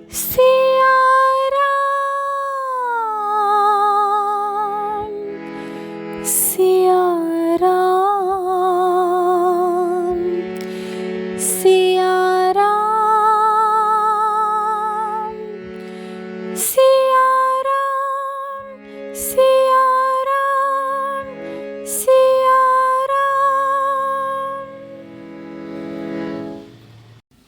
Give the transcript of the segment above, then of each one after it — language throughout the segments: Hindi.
सिया राम, सिया राम, सिया राम, सिया राम, सिया राम, सिया राम।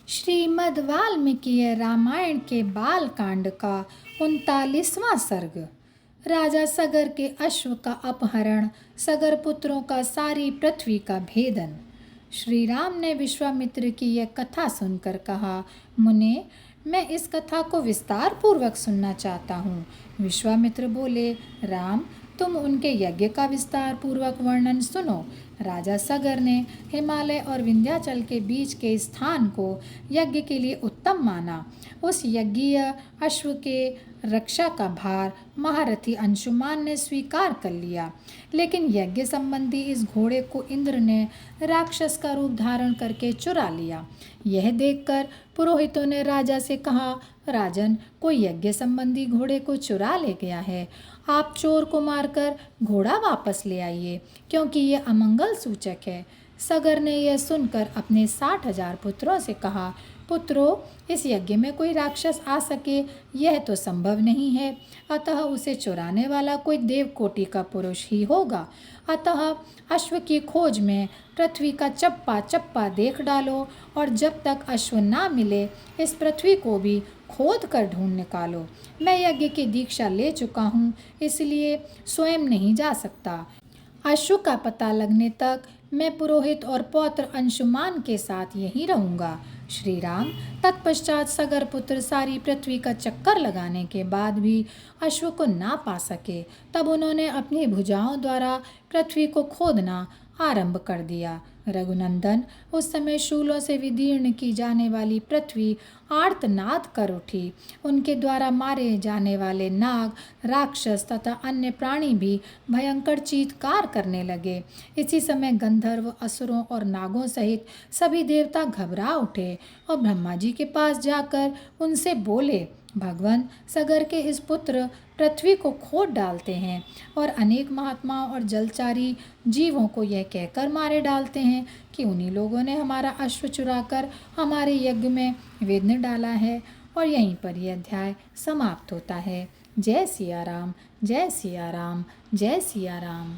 श्रीमद् वाल्मीकि रामायण के बालकांड का 39वां सर्ग। राजा सगर के अश्व का अपहरण, सगर पुत्रों का सारी पृथ्वी का भेदन। श्री राम ने विश्वामित्र की यह कथा सुनकर कहा, मुने, मैं इस कथा को विस्तार पूर्वक सुनना चाहता हूँ। विश्वामित्र बोले, राम, तुम उनके यज्ञ का विस्तार पूर्वक वर्णन सुनो। राजा सगर ने हिमालय और विंध्याचल के बीच के स्थान को यज्ञ के लिए उत्तम माना। उस यज्ञीय अश्व के रक्षा का भार महारथी अंशुमान ने स्वीकार कर लिया, लेकिन यज्ञ संबंधी इस घोड़े को इंद्र ने राक्षस का रूप धारण करके चुरा लिया। यह देखकर पुरोहितों ने राजा से कहा, राजन, कोई यज्ञ संबंधी घोड़े को चुरा ले गया है। आप चोर को मारकर घोड़ा वापस ले आइए, क्योंकि यह अमंगल सूचक है। सगर ने यह सुनकर अपने 60,000 पुत्रों से कहा, पुत्रों, इस यज्ञ में कोई राक्षस आ सके यह तो संभव नहीं है, अतः उसे चुराने वाला कोई देवकोटि का पुरुष ही होगा। अतः अश्व की खोज में पृथ्वी का चप्पा चप्पा देख डालो, और जब तक अश्व ना मिले इस पृथ्वी को भी खोद कर ढूंढ निकालो। मैं यज्ञ की दीक्षा ले चुका हूँ, इसलिए स्वयं नहीं जा सकता। अश्व का पता लगने तक मैं पुरोहित और पौत्र अंशुमान के साथ यहीं रहूँगा। श्री राम तत्पश्चात सगर पुत्र सारी पृथ्वी का चक्कर लगाने के बाद भी अश्व को ना पा सके। तब उन्होंने अपनी भुजाओं द्वारा पृथ्वी को खोदना आरंभ कर दिया। रघुनंदन, उस समय शूलों से विदीर्ण की जाने वाली पृथ्वी आर्तनाद कर उठी। उनके द्वारा मारे जाने वाले नाग, राक्षस तथा अन्य प्राणी भी भयंकर चीत्कार करने लगे। इसी समय गंधर्व, असुरों और नागों सहित सभी देवता घबरा उठे और ब्रह्मा जी के पास जाकर उनसे बोले, भगवान, सगर के इस पुत्र पृथ्वी को खोद डालते हैं और अनेक महात्माओं और जलचारी जीवों को यह कहकर मारे डालते हैं कि उन्हीं लोगों ने हमारा अश्व चुराकर हमारे यज्ञ में विघ्न डाला है। और यहीं पर यह अध्याय समाप्त होता है। जय सिया राम, जय सिया राम, जय सिया राम।